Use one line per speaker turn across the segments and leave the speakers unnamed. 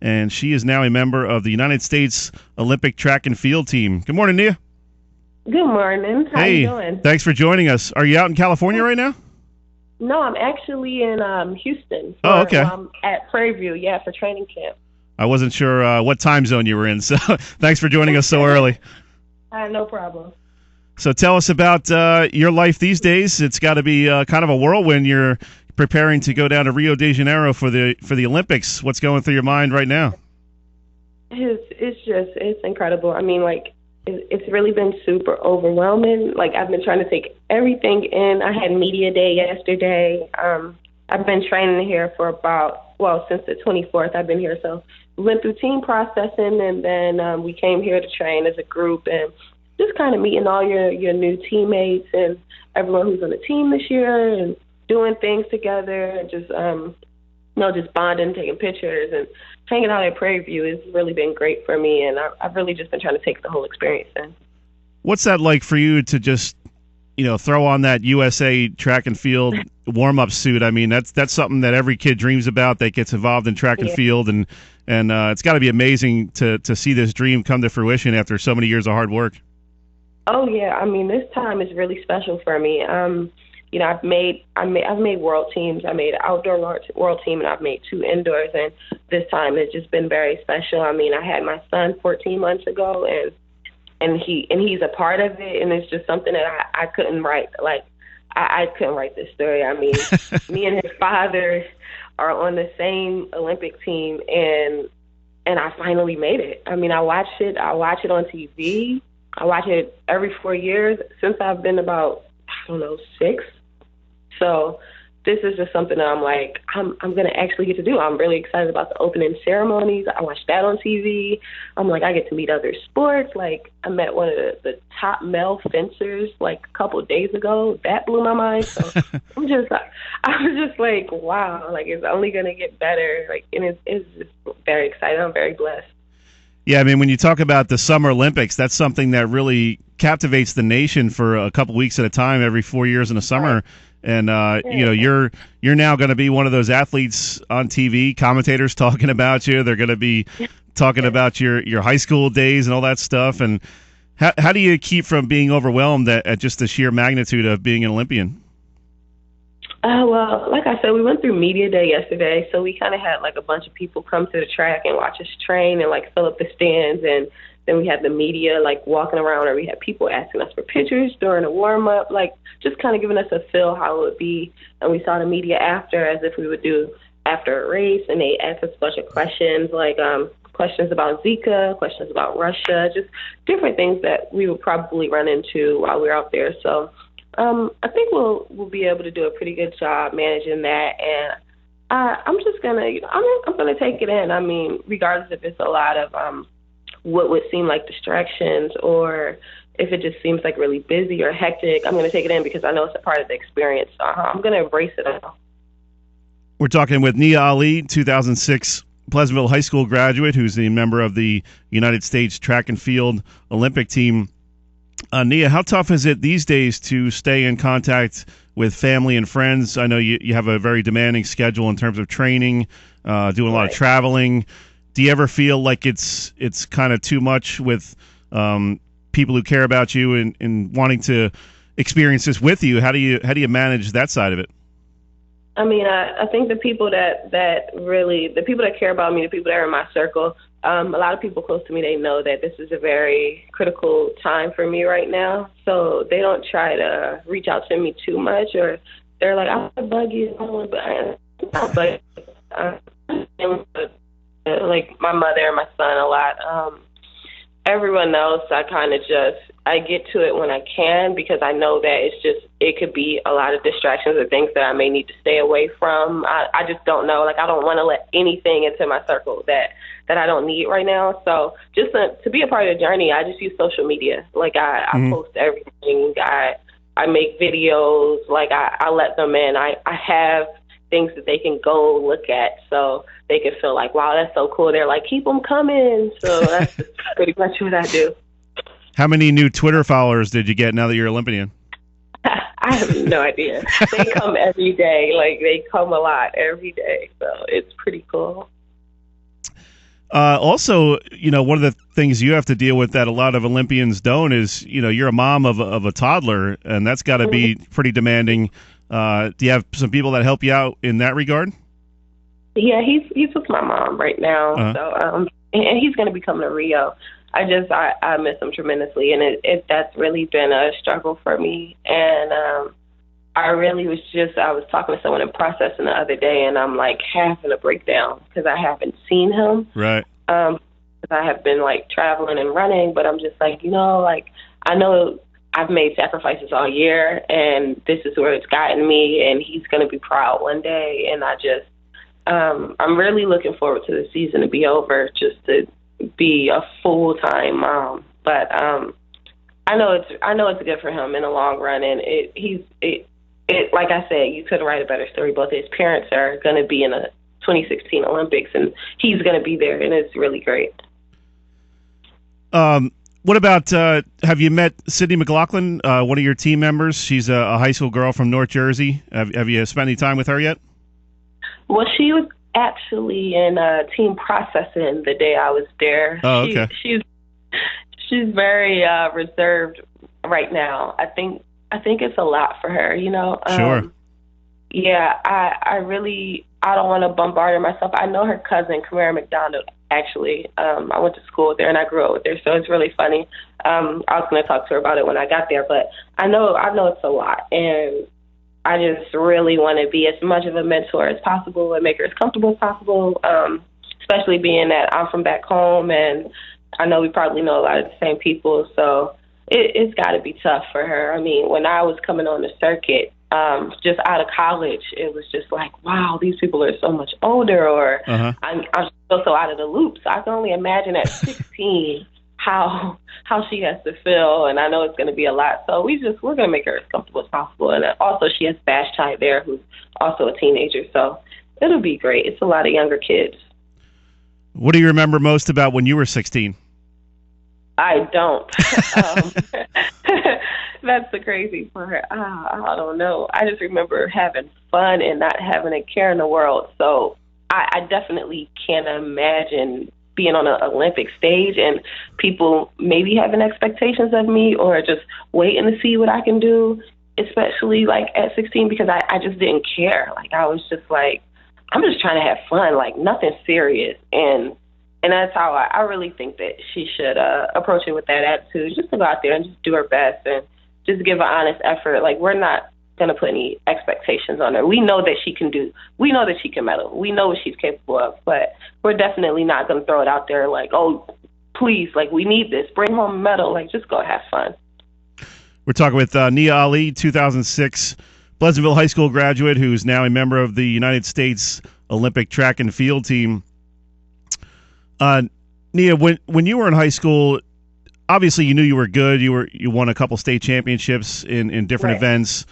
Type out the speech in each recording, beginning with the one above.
and she is now a member of the United States Olympic track and field team. Good morning, Nia.
Good morning. How you doing?
Thanks for joining us. Are you out in California right now?
No, I'm actually in Houston.
Okay.
I'm at Prairie View, for training camp.
I wasn't sure what time zone you were in, so thanks for joining us so early.
No problem.
So tell us about your life these days. It's got to be kind of a whirlwind. You're preparing to go down to Rio de Janeiro for the Olympics. What's going through your mind right now?
It's incredible. I mean, it's really been super overwhelming. I've been trying to take everything in. I had media day yesterday. I've been training here for since the 24th I've been here. So we went through team processing, and then we came here to train as a group and just kind of meeting all your new teammates and everyone who's on the team this year and doing things together and just bonding, taking pictures and hanging out at Prairie View has really been great for me, and I've really just been trying to take the whole experience in. What's
that like for you to just, throw on that USA track and field warm-up suit? I mean, that's something that every kid dreams about that gets involved in track and field, and it's got to be amazing to see this dream come to fruition after so many years of hard work.
Oh yeah, I mean, this time is really special for me. I've made world teams. I made an outdoor world team, and I've made 2 indoors. And this time it's just been very special. I mean, I had my son 14 months ago, and he's a part of it, and it's just something that I couldn't write. I couldn't write this story. I mean, me and his father are on the same Olympic team, and I finally made it. I mean, I watch it on TV. I watch it every 4 years since I've been about 6. So this is just something that I'm going to actually get to do. I'm really excited about the opening ceremonies. I watched that on TV. I get to meet other sports. I met one of the top male fencers a couple of days ago. That blew my mind. So I was just wow, it's only going to get better. And it's just very exciting. I'm very blessed.
Yeah, I mean, when you talk about the Summer Olympics, that's something that really captivates the nation for a couple weeks at a time every 4 years in the summer. Right. And you're now going to be one of those athletes on TV, commentators talking about you. They're going to be talking about your high school days and all that stuff. And how do you keep from being overwhelmed at just the sheer magnitude of being an Olympian?
Well, like I said, we went through media day yesterday, so we kind of had a bunch of people come to the track and watch us train and fill up the stands, and then we had the media walking around, or we had people asking us for pictures during a warm up, just kind of giving us a feel how it would be. And we saw the media after, as if we would do after a race, and they asked us a bunch of questions, questions about Zika, questions about Russia, just different things that we would probably run into while we were out there. So I think we'll be able to do a pretty good job managing that, and I'm just gonna I'm gonna take it in. I mean, regardless if it's a lot of what would seem like distractions, or if it just seems really busy or hectic, I'm gonna take it in because I know it's a part of the experience. So I'm gonna embrace it all.
We're talking with Nia Ali, 2006 Pleasantville High School graduate, who's a member of the United States Track and Field Olympic team. Nia, how tough is it these days to stay in contact with family and friends? I know you have a very demanding schedule in terms of training, doing a lot of traveling. Do you ever feel like it's kind of too much with people who care about you and wanting to experience this with you? How do you manage that side of it?
I mean, I think the people that care about me, the people that are in my circle, a lot of people close to me, they know that this is a very critical time for me right now. So they don't try to reach out to me too much, or they're like, I'm going to bug you. My mother and my son a lot. Everyone else, I get to it when I can, because I know that it could be a lot of distractions or things that I may need to stay away from. I just don't know. I don't want to let anything into my circle that I don't need right now. So just to be a part of the journey, I just use social media. I post everything. I make videos. I let them in. I have things that they can go look at, so they can feel wow, that's so cool. They're keep them coming. So that's just pretty much what I do.
How many new Twitter followers did you get now that you're Olympian?
I have no idea. They come every day. They come a lot every day. So it's pretty cool.
Also, one of the things you have to deal with that a lot of Olympians don't is, you're a mom of a toddler, and that's got to be pretty demanding. Do you have some people that help you out in that regard?
Yeah, he's with my mom right now.
Uh-huh.
So, and he's going to be coming to Rio. I miss him tremendously, and that's really been a struggle for me. And I was talking to someone in processing the other day, and I'm like having a breakdown because I haven't seen him.
Right.
Because I have been like traveling and running, but I'm just like, I know I've made sacrifices all year, and this is where it's gotten me, and he's going to be proud one day. And I'm really looking forward to the season to be over, just to be a full-time mom. But I know it's good for him in the long run, and like I said, you couldn't write a better story. Both his parents are going to be in the 2016 Olympics, and he's going to be there, and it's really great.
What about, have you met Sydney McLaughlin, one of your team members? She's a high school girl from North Jersey. Have you spent any time with her yet?
Well, she was actually in team processing the day I was there.
Oh, okay.
She's very reserved right now. I think it's a lot for her,
Sure.
Yeah, I don't want to bombard her myself. I know her cousin, Kamara McDonald, actually. I went to school with her, and I grew up with her, so it's really funny. I was going to talk to her about it when I got there, but I know it's a lot, and I just really want to be as much of a mentor as possible and make her as comfortable as possible, especially being that I'm from back home, and I know we probably know a lot of the same people, so it's got to be tough for her. I mean, when I was coming on the circuit, just out of college, it was just like, wow, these people are so much older, or I'm still so out of the loop. So I can only imagine at 16 how she has to feel, and I know it's going to be a lot. So we're going to make her as comfortable as possible. And also she has Vashti there, who's also a teenager, so it'll be great. It's a lot of younger kids.
What do you remember most about when you were 16?
I don't. That's the crazy part. I don't know. I just remember having fun and not having a care in the world. So I definitely can't imagine being on an Olympic stage and people maybe having expectations of me or just waiting to see what I can do, especially like at 16, because I just didn't care. Like I was just like, I'm just trying to have fun, like nothing serious. And that's how I really think that she should approach it with that attitude, just to go out there and just do her best and just give an honest effort. Like, we're not going to put any expectations on her. We know that she can medal. We know what she's capable of, but we're definitely not going to throw it out there like, oh, please, like, we need this. Bring home a medal. Like, just go have fun.
We're talking with Nia Ali, 2006 Pleasantville High School graduate who's now a member of the United States Olympic track and field team. Nia, when you were in high school, obviously you knew you were good. You won a couple state championships in different events.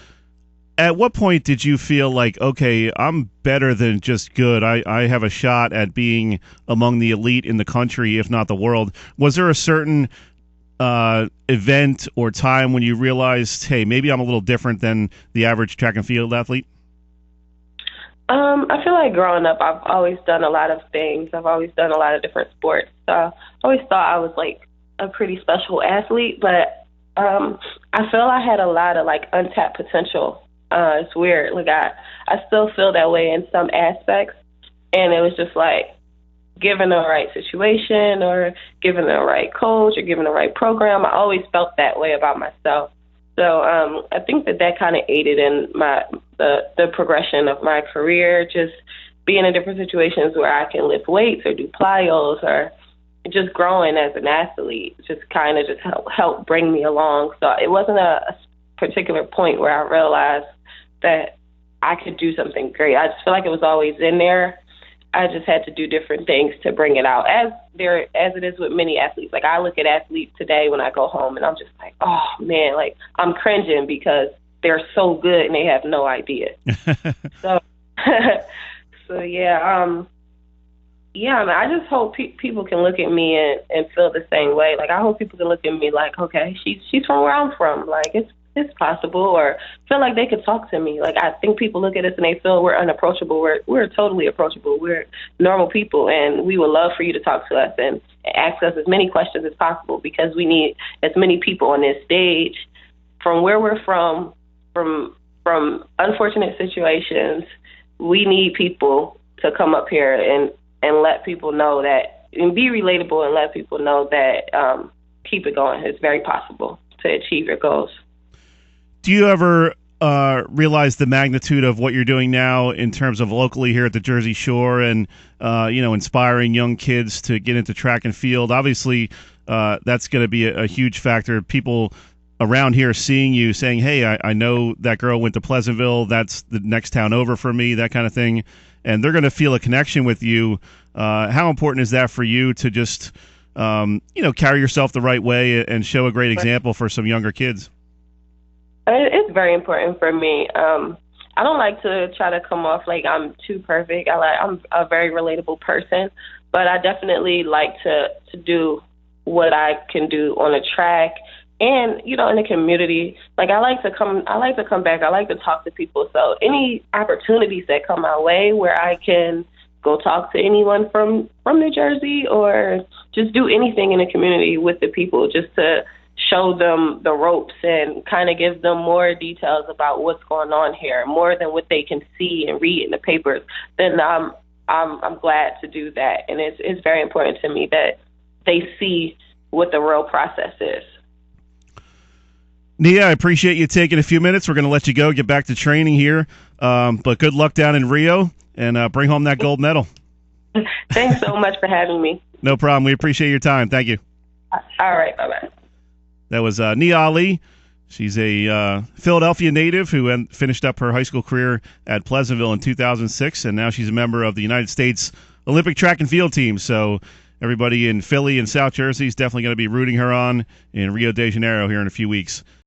At what point did you feel like, okay, I'm better than just good? I have a shot at being among the elite in the country, if not the world. Was there a certain event or time when you realized, hey, maybe I'm a little different than the average track and field athlete?
I feel like growing up, I've always done a lot of things. I've always done a lot of different sports. So I always thought I was like a pretty special athlete, but I feel I had a lot of like untapped potential. It's weird. Like I still feel that way in some aspects, and it was just like given the right situation or given the right coach or given the right program, I always felt that way about myself. So I think that kind of aided in the progression of my career, just being in different situations where I can lift weights or do plyos or just growing as an athlete, just kind of just help bring me along. So it wasn't a particular point where I realized that I could do something great. I just feel like it was always in there. I just had to do different things to bring it out, as it is with many athletes. Like, I look at athletes today when I go home, and I'm just like, oh, man, like, I'm cringing because they're so good and they have no idea. So yeah, I just hope people can look at me and feel the same way. Like, I hope people can look at me like, okay, she's from where I'm from. Like, it's possible, or feel like they could talk to me. Like, I think people look at us and they feel we're unapproachable. We're totally approachable. We're normal people, and we would love for you to talk to us and ask us as many questions as possible, because we need as many people on this stage from where we're from unfortunate situations. We need people to come up here and let people know that, and be relatable, and let people know that keep it going. It's very possible to achieve your goals.
Do you ever realize the magnitude of what you're doing now in terms of locally here at the Jersey Shore, and inspiring young kids to get into track and field? Obviously, that's going to be a huge factor. People around here seeing you, saying, hey, I know that girl went to Pleasantville, that's the next town over for me, that kind of thing, and they're going to feel a connection with you. How important is that for you to just carry yourself the right way and show a great example for some younger kids?
It's very important for me. I don't like to try to come off like I'm too perfect. I'm a very relatable person, but I definitely like to do what I can do on a track and, in the community. Like, I like to come back. I like to talk to people. So any opportunities that come my way where I can go talk to anyone from New Jersey, or just do anything in the community with the people, just to show them the ropes and kind of give them more details about what's going on here, more than what they can see and read in the papers, then I'm glad to do that. And it's very important to me that they see what the real process is.
Nia, I appreciate you taking a few minutes. We're going to let you go, get back to training here. But good luck down in Rio, and bring home that gold medal.
Thanks so much for having me.
No problem. We appreciate your time. Thank you.
All right. Bye-bye.
That was Nia Ali. She's a Philadelphia native who finished up her high school career at Pleasantville in 2006, and now she's a member of the United States Olympic track and field team. So everybody in Philly and South Jersey is definitely going to be rooting her on in Rio de Janeiro here in a few weeks.